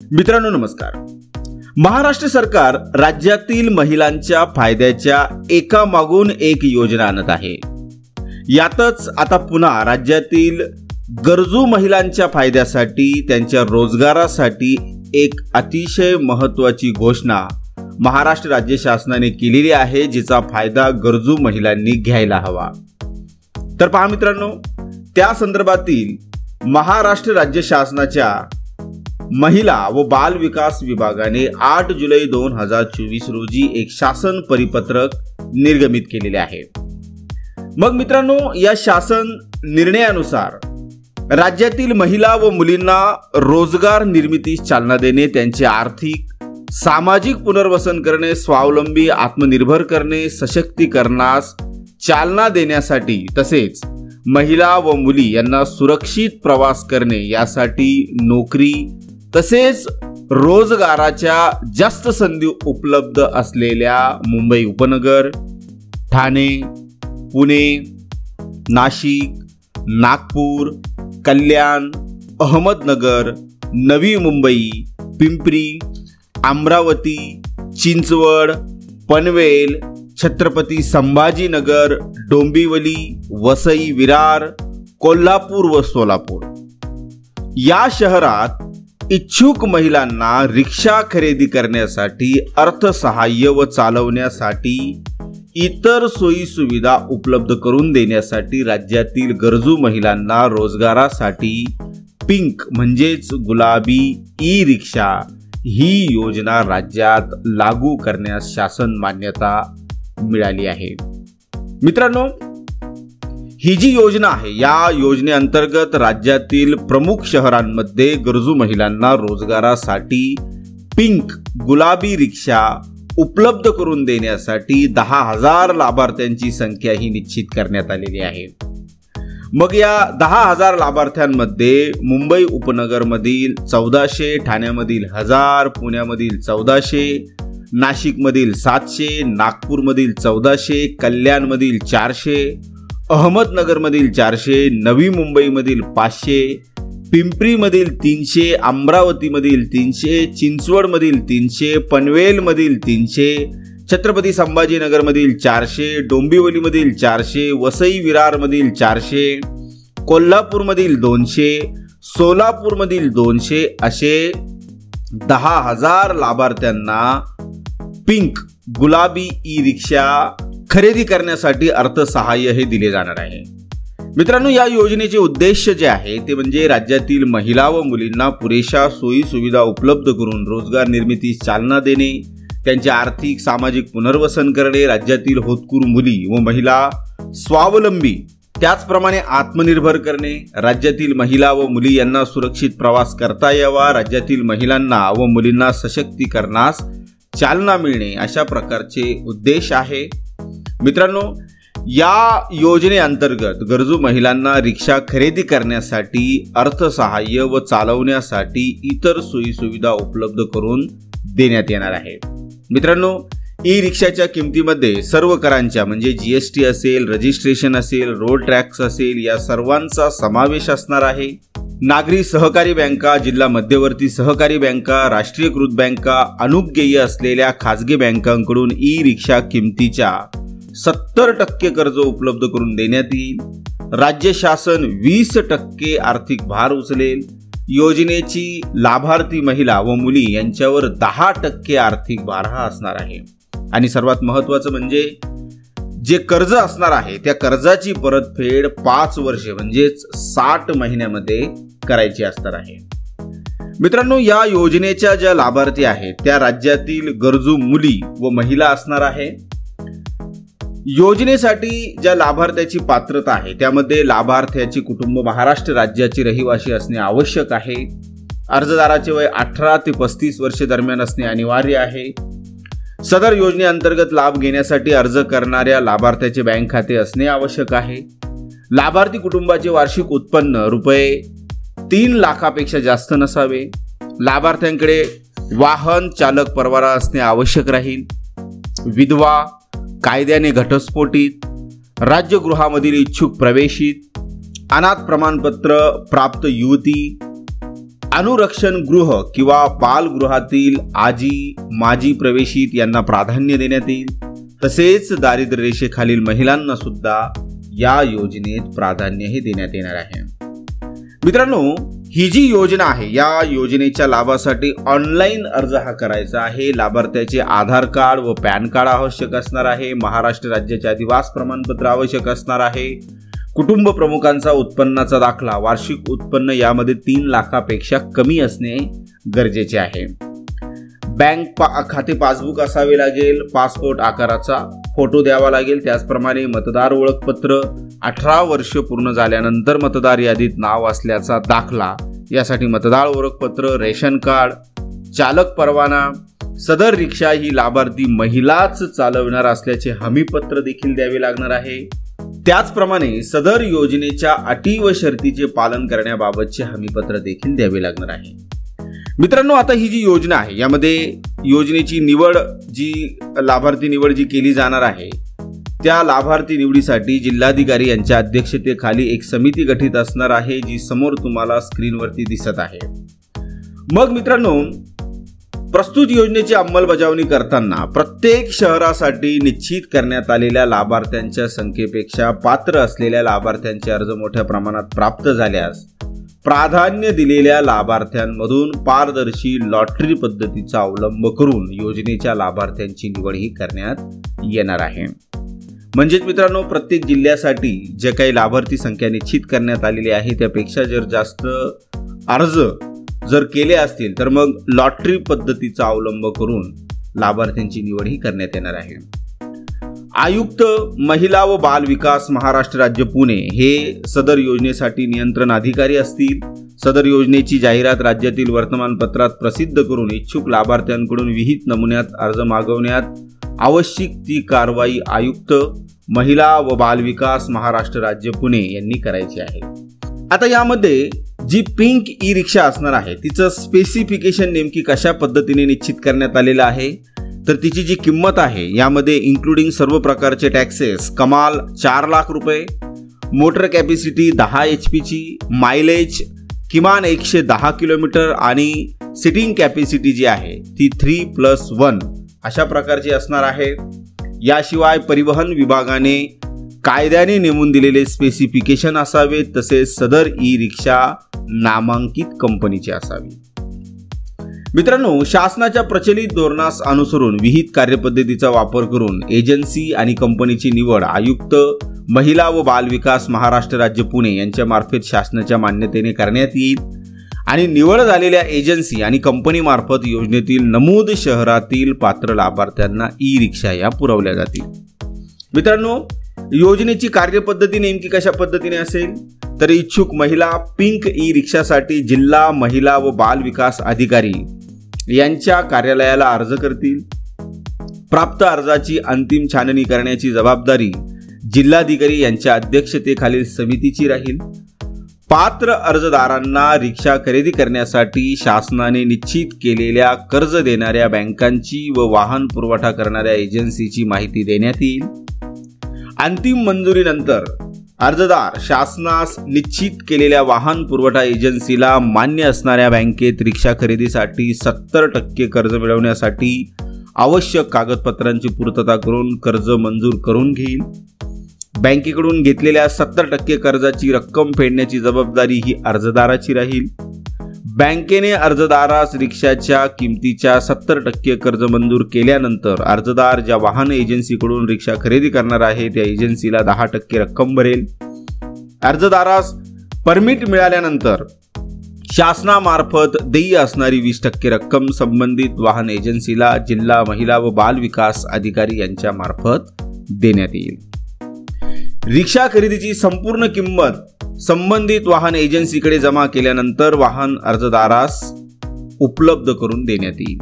मित्रांनो नमस्कार. महाराष्ट्र सरकार राज्यातील महिलांच्या फायद्याच्या एकामागून एक योजना आणत आहे. यातच आता पुन्हा राज्यातील गरजू महिलांच्या फायद्यासाठी, त्यांच्या रोजगारासाठी एक अतिशय महत्त्वाची घोषणा महाराष्ट्र राज्य शासनाने केलेली आहे, जिचा फायदा गरजू महिलांनी घ्यायला हवा. तर पहा मित्रांनो, त्या संदर्भातील महाराष्ट्र राज्य शासनाच्या महिला व बाल विकास विभागाने 8 जुलै 2024 रोजी एक शासन परिपत्रक निर्गमित केलेले आहे. मग मित्रांनो, या शासन निर्णयानुसार राज्यातील महिला व मुलींना रोजगार निर्मितीस चालना देणे, त्यांचे आर्थिक सामाजिक पुनर्वसन करणे, स्वावलंबी आत्मनिर्भर करणे, सशक्तीकरणास चालना देण्यासाठी, तसेच महिला व मुली यांना सुरक्षित प्रवास करणे यासाठी नोकरी तसेच रोजगाराच्या जास्त संधी उपलब्ध असलेल्या मुंबई उपनगर, ठाणे, पुणे, नाशिक, नागपूर, कल्याण, अहमदनगर, नवी मुंबई, पिंपरी, अमरावती, चिंचवड, पनवेल, छत्रपती संभाजीनगर, डोंबिवली, वसई, विरार, कोल्हापूर व सोलापूर या शहरात इच्छुक महिलांना रिक्षा खरेदी करण्यासाठी, अर्थसहाय्य व चालवण्यासाठी, इतर सोयी सुविधा उपलब्ध करून देण्यासाठी राज्यातील गरजू महिलांना रोजगारासाठी पिंक म्हणजेच गुलाबी ई रिक्षा ही योजना राज्यात लागू करण्यास शासन मान्यता मिळाली आहे. मित्रांनो, ही जी योजना आहे, या योजनेअंतर्गत राज्यातील प्रमुख शहरांमध्ये गरजू महिलांना रोजगारासाठी पिंक गुलाबी रिक्षा उपलब्ध करून देण्यासाठी 10,000 लाभार्थ्यांची संख्या ही निश्चित करण्यात आलेली आहे. मग या 10,000 लाभार्थ्यांमध्ये मुंबई उपनगरमधील 1400, ठाण्यामधील 1000, पुण्यामधील 1400, नाशिकमधील 700, नागपूरमधील 1400, कल्याणमधील 400, अहमदनगरमधील 400, नवी मुंबईमधील 500, पिंपरीमधील 300, अमरावतीमधील 300, चिंचवडमधील 300, पनवेलमधील 300, छत्रपती संभाजीनगरमधील 400, डोंबिवलीमधील 400, वसई विरारमधील 400, कोल्हापूरमधील 200, सोलापूरमधील 200 असे 10,000 लाभार्थ्यांना पिंक गुलाबी ई रिक्षा खरेदी करण्यासाठी अर्थसहाय्य हे दिले जाणार आहे. मित्रांनो, या योजनेचे उद्देश जे आहे ते म्हणजे राज्यातील महिला व मुलींना पुरेशा सोयी सुविधा उपलब्ध करून रोजगार निर्मितीस चालना देणे, त्यांचे आर्थिक सामाजिक पुनर्वसन करणे, राज्यातील होतकरू मुली व महिला स्वावलंबी त्याचप्रमाणे आत्मनिर्भर करणे, राज्यातील महिला व मुली यांना सुरक्षित प्रवास करता यावा, राज्यातील महिलांना व मुलींना सशक्तीकरणास चालना मिळणे अशा प्रकारचे उद्देश आहे. मित्रांनो, या योजनेअंतर्गत गरजू महिलांना रिक्षा खरेदी करण्यासाठी, अर्थसहाय्य व चालवण्यासाठी इतर सोयी सुविधा उपलब्ध करून देण्यात येणार आहे. मित्रांनो, ई रिक्षाच्या किमतीमध्ये सर्व करांच्या म्हणजे जीएसटी असेल, रजिस्ट्रेशन असेल, रोड टॅक्स असेल या सर्वांचा समावेश असणार आहे. नागरी सहकारी बँका, जिल्हा मध्यवर्ती सहकारी बँका, राष्ट्रीयकृत बँका, अनुज्ञेय असलेल्या खाजगी बँकांकडून ई रिक्षा किमतीच्या 70% कर्ज उपलब्ध करून देण्यात येईल. राज्य शासन 20% आर्थिक भार उचलेल. योजनेची लाभार्थी महिला व मुली यांच्यावर 10% आर्थिक भार हा असणार आहे. आणि सर्वात महत्त्वाचं म्हणजे जे कर्ज असणार आहे त्या कर्जाची परतफेड 5 वर्षे म्हणजेच 60 महिन्यामध्ये करायची असणार आहे. मित्रांनो, या योजनेच्या ज्या लाभार्थी आहेत त्या राज्यातील गरजू मुली व महिला असणार आहे. योजनेसाठी ज्या लाभार्थ्याची पात्रता आहे त्यामध्ये लाभार्थ्याचे कुटुंब महाराष्ट्र राज्याचे रहिवासी असणे आवश्यक आहे. अर्जदाराचे वय 18 ते 35 वर्षे दरम्यान असणे अनिवार्य आहे. सदर योजनेअंतर्गत लाभ घेण्यासाठी अर्ज करणाऱ्या लाभार्थ्याचे बँक खाते असणे आवश्यक आहे. लाभार्थी कुटुंबाचे वार्षिक उत्पन्न ₹3 लाखापेक्षा जास्त नसावे. लाभार्थ्यांकडे वाहन चालक परवाना असणे आवश्यक राहील. विधवा, कायद्याने घटस्फोटित, राज्यगृहामधील इच्छुक प्रवेशित, अनाथ प्रमाणपत्र प्राप्त युवती, अनुरक्षण गृह किंवा बालगृहातील आजी माजी प्रवेशित यांना प्राधान्य देण्यात येईल. तसेच दारिद्र्य रेषेखालील महिलांना सुद्धा या योजनेत प्राधान्यही देण्यात येणार आहे. मित्रांनो, ही जी योजना आहे या योजनेच्या लाभासाठी ऑनलाईन अर्ज हा करायचा आहे. लाभार्थ्याचे आधार कार्ड व पॅन कार्ड आवश्यक असणार आहे. महाराष्ट्र राज्याचे अधिवास प्रमाणपत्र आवश्यक असणार आहे. कुटुंब प्रमुखांचा उत्पन्नाचा दाखला, वार्षिक उत्पन्न यामध्ये 3 लाखापेक्षा कमी असणे गरजेचे आहे. बँक खाते पासबुक असावे लागेल. पासपोर्ट आकाराचा फोटो द्यावा लागेल. त्याचप्रमाणे मतदार ओळखपत्र, 18 वर्ष पूर्ण झाल्यानंतर मतदार यादीत नाव असल्याचा दाखला, यासाठी मतदार ओळखपत्र, रेशन कार्ड, चालक परवाना. सदर रिक्षा ही लाभार्थी महिलाच चालवणार असल्याचे हमीपत्र देखील द्यावे लागणार आहे. त्याचप्रमाणे सदर योजनेच्या अटी व शर्तीचे पालन करण्याबाबतचे हमीपत्र देखील द्यावे लागणार आहे. मित्रांनो, आता ही जी योजना आहे यामध्ये योजनेची निवड, जी लाभार्थी निवड जी केली जाणार आहे, त्या लाभार्थी निवडीसाठी जिल्हाधिकारी यांच्या अध्यक्षतेखाली एक समिती गठीत असणार आहे, जी समोर तुम्हाला स्क्रीनवरती दिसत आहे. मग मित्रांनो, प्रस्तुत योजनेची अंमलबजावणी करताना प्रत्येक शहरासाठी निश्चित करण्यात आलेल्या लाभार्थ्यांच्या संख्येपेक्षा पात्र असलेल्या लाभार्थ्यांचे अर्ज मोठ्या प्रमाणात प्राप्त झाल्यास प्राधान्य दिलेल्या लाभार्थ्यांमधून पारदर्शी लॉटरी पद्धतीचा अवलंब करून योजनेच्या लाभार्थ्यांची निवडही करण्यात येणार आहे. म्हणजेच मित्रांनो, प्रत्येक जिल्ह्यासाठी जे काही लाभार्थी संख्या निश्चित करण्यात आलेली आहे त्यापेक्षा जर जास्त अर्ज जर केले असतील तर मग लॉटरी पद्धतीचा अवलंब करून लाभार्थ्यांची निवडही करण्यात येणार आहे. आयुक्त महिला व बाल विकास महाराष्ट्र राज्य पुणे हे सदर योजनेसाठी नियंत्रण अधिकारी असतील. सदर योजनेची जाहिरात राज्यातील वर्तमानपत्रात प्रसिद्ध करून इच्छुक लाभार्थ्यांकडून विहित नमुन्यात अर्ज मागवण्यात आवश्यक ती कारवाई आयुक्त महिला व बाल विकास महाराष्ट्र राज्य पुणे यांनी करायची आहे. आता यामध्ये जी पिंक ई रिक्षा असणार आहे तिचं स्पेसिफिकेशन नेमकी कशा पद्धतीने निश्चित करण्यात आलेलं आहे, तर तिची जी किंमत आहे यामध्ये इन्क्लुडिंग सर्व प्रकारचे टॅक्सेस कमाल 4 लाख रुपये, मोटर कॅपॅसिटी 10 HP ची, मायलेज किमान 110 किलोमीटर आणि सिटिंग कॅपॅसिटी जी आहे ती 3+1 अशा प्रकारची असणार आहे. याशिवाय परिवहन विभागाने कायद्याने नेमून दिलेले स्पेसिफिकेशन असावे. तसेच सदर ई रिक्षा नामांकित कंपनीची असावी. मित्रांनो, शासनाच्या प्रचलित धोरणास अनुसरून विहित कार्यपद्धतीचा वापर करून एजन्सी आणि कंपनीची निवड आयुक्त महिला व बाल विकास महाराष्ट्र राज्य पुणे यांच्या मार्फत शासनाच्या मान्यतेने करण्यात येईल आणि निवड झालेल्या एजन्सी आणि कंपनी मार्फत योजनेतील नमूद शहरातील पात्र लाभार्थ्यांना ई रिक्षा या पुरवल्या जातील. मित्रांनो, योजनेची कार्यपद्धती नेमकी कशा पद्धतीने असेल, तर इच्छुक महिला पिंक ई रिक्षासाठी जिल्हा महिला व बाल विकास अधिकारी यांच्या कार्यालयाला अर्ज करतील. प्राप्त अर्जाची अंतिम छाननी करण्याची जबाबदारी जिल्हाधिकारी यांच्या अध्यक्षतेखालील समितीची राहील. पात्र अर्जदारांना रिक्षा खरेदी करण्यासाठी शासनाने निश्चित केलेल्या कर्ज देणाऱ्या बँकांची व वाहन पुरवठा करणाऱ्या एजन्सीची माहिती देण्यात येईल. अंतिम मंजुरीनंतर अर्जदार शासनास निश्चित केलेल्या वाहन पुरवठा एजन्सीला मान्य असणाऱ्या बँकेत रिक्षा खरेदीसाठी 70% कर्ज मिळवण्यासाठी आवश्यक कागदपत्रांची पूर्तता करून कर्ज मंजूर करून घेईल. बँकेकडून घेतलेल्या 70% कर्जाची रक्कम फेडण्याची जबाबदारी ही अर्जदाराची राहील. बँकेने अर्जदारास रिक्षाच्या किमतीच्या 70% कर्ज मंजूर केल्यानंतर अर्जदार ज्या वाहन एजन्सीकडून रिक्षा खरेदी करणार आहे त्या एजन्सीला 10% रक्कम भरेल. अर्जदारास परमिट मिळाल्यानंतर शासनामार्फत देय असणारी 20% रक्कम संबंधित वाहन एजन्सीला जिल्हा महिला व बाल विकास अधिकारी यांच्या मार्फत देण्यात येईल. रिक्षा खरेदीची संपूर्ण किंमत संबंधित वाहन एजन्सीकडे जमा केल्यानंतर वाहन अर्जदारास उपलब्ध करून देण्यात येईल.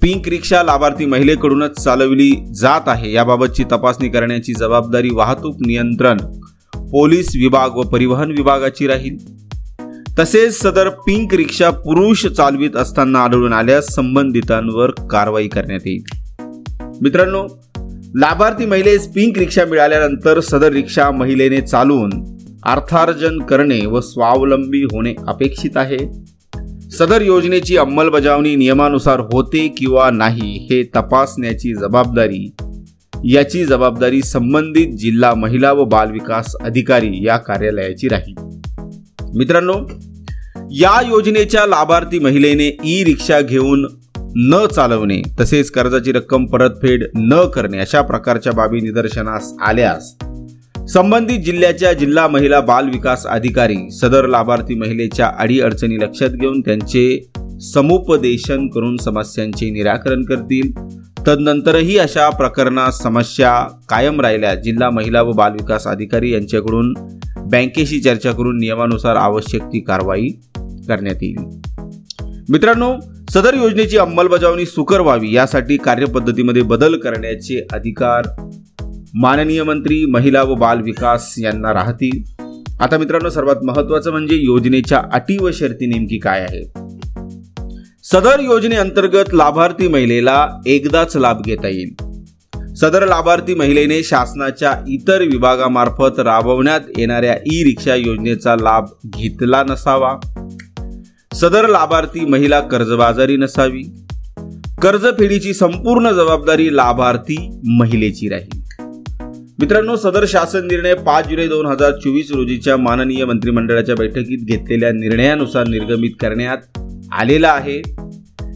पिंक रिक्षा लाभार्थी महिलेकडूनच चालवली जात आहे याबाबतची तपासणी करण्याची जबाबदारी वाहतूक नियंत्रण, पोलीस विभाग व परिवहन विभागाची राहील. तसेच सदर पिंक रिक्षा पुरुष चालवित असताना आढळून आल्यास संबंधितांवर कारवाई करण्यात येईल. मित्रांनो, लाभार्थी महिलेस पिंक रिक्षा मिळाल्यानंतर सदर रिक्षा महिलेने चालवून अर्थार्जन करणे व स्वावलंबी होणे अपेक्षित आहे. सदर योजनेची अंमलबजावणी नियमानुसार होते किंवा नाही हे तपासण्याची जबाबदारी संबंधित जिल्हा महिला व बाल विकास अधिकारी या कार्यालयाची राहील. मित्रांनो, या योजनेच्या लाभार्थी महिलेने ई रिक्षा घेऊन न चालवणे तसेच कर्जाची रक्कम परतफेड न करणे अशा प्रकारच्या बाबी निदर्शनास आल्यास संबंधित जिल्ह्याच्या जिल्हा महिला बाल विकास अधिकारी सदर लाभार्थी महिलेच्या अडीअडचणी लक्षात घेऊन त्यांचे समुपदेशन करून समस्यांचे निराकरण करतील. तदनंतरही अशा प्रकरणात समस्या कायम राहिल्यास जिल्हा महिला व बाल विकास अधिकारी यांच्याकडून बँकेशी चर्चा करून नियमानुसार आवश्यक ती कारवाई करण्यात येईल. मित्रांनो, सदर योजनेची अंमलबजावणी सुकर व्हावी यासाठी कार्यपद्धतीमध्ये बदल करण्याचे अधिकार माननीय मंत्री महिला व बाल विकास यांना राहतील. आता मित्रांनो, सर्वात महत्त्वाचं म्हणजे योजनेच्या अटी व शर्ती नेमकी काय आहे. सदर योजनेअंतर्गत लाभार्थी महिलेला एकदाच लाभ घेता येईल. सदर लाभार्थी महिलेने शासनाच्या इतर विभागामार्फत राबवण्यात येणाऱ्या ई रिक्षा योजनेचा लाभ घेतला नसावा. सदर लाभार्थी महिला कर्जबाजारी नसावी. कर्जफेडीची संपूर्ण जबाबदारी लाभार्थी महिलेची राहील. मित्रांनो, सदर शासन निर्णय 5 जुलै 2024 रोजीच्या माननीय मंत्रिमंडळाच्या बैठकीत घेतलेल्या निर्णयानुसार निर्गमित करण्यात आलेला आहे.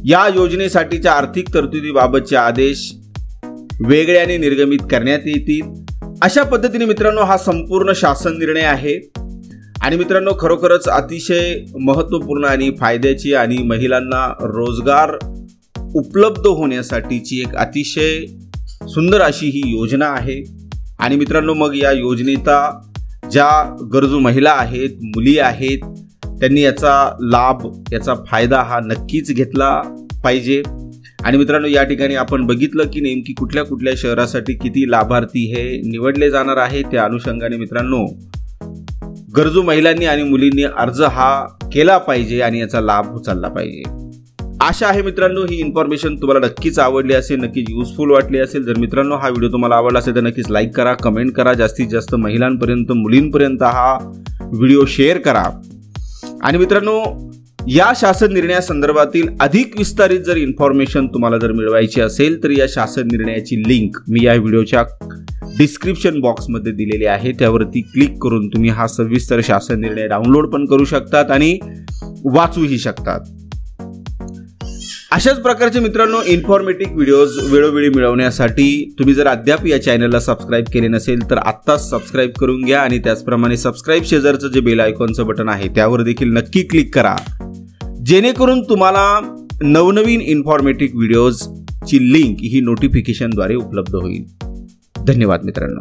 या योजनेसाठीच्या आर्थिक तरतुदीबाबतचे आदेश वेगळ्याने निर्गमित करण्यात येतील. अशा पद्धतीने मित्रांनो हा संपूर्ण शासन निर्णय आहे. आणि मित्रांनो, खरोखरच अतिशय महत्त्वपूर्ण आणि फायद्याची आणि महिलांना रोजगार उपलब्ध होण्यासाठीची एक अतिशय सुंदर अशी ही योजना आहे. आणि मित्रांनो, मग या योजनेचा ज्या गरजू महिला आहेत, मुली आहेत, त्यांनी याचा लाभ, याचा फायदा हा नक्कीच घेतला पाहिजे. आणि मित्रांनो, या ठिकाणी आपण बघितलं की नेमकी कुठल्या कुठल्या शहरासाठी किती लाभार्थी हे निवडले जाणार आहे. त्या अनुषंगाने मित्रांनो, गरजू महिलांनी आणि मुलींनी अर्ज हा केला पाहिजे आणि याचा लाभ उचलला पाहिजे. आशा आहे मित्रांनो ही इन्फॉर्मेशन तुम्हाला नक्कीच आवडली असेल, नक्कीच युजफुल वाटली असेल. जर मित्रांनो हा व्हिडिओ तुम्हाला आवडला असेल तर नक्कीच लाईक करा, कमेंट करा, जास्तीत जास्त महिलांपर्यंत, मुलींपर्यंत हा व्हिडिओ शेअर करा. आणि मित्रांनो, या शासन निर्णयासंदर्भातील अधिक विस्तारित जर इन्फॉर्मेशन तुम्हाला जर मिळवायची असेल तर या शासन निर्णयाची लिंक मी या व्हिडिओच्या डिस्क्रिप्शन बॉक्समध्ये दिलेली आहे. त्यावरती क्लिक करून तुम्ही हा सविस्तर शासन निर्णय डाउनलोड पण करू शकतात आणि वाचूही शकतात. अशाच प्रकारचे मित्रांनो इन्फॉर्मेटिव्ह व्हिडिओज वेळोवेळी मिळवण्यासाठी तुम्ही जर अद्याप या चॅनलला सबस्क्राईब केले नसेल तर आत्ताच सबस्क्राईब करून घ्या. आणि त्याचप्रमाणे सबस्क्राईब शेजारचं जे बेल आयकॉनचं बटन आहे त्यावर देखील नक्की क्लिक करा, जेणेकरून तुम्हाला नवनवीन इन्फॉर्मेटिव्ह व्हिडिओजची लिंक ही नोटिफिकेशनद्वारे उपलब्ध होईल. धन्यवाद मित्रांनो.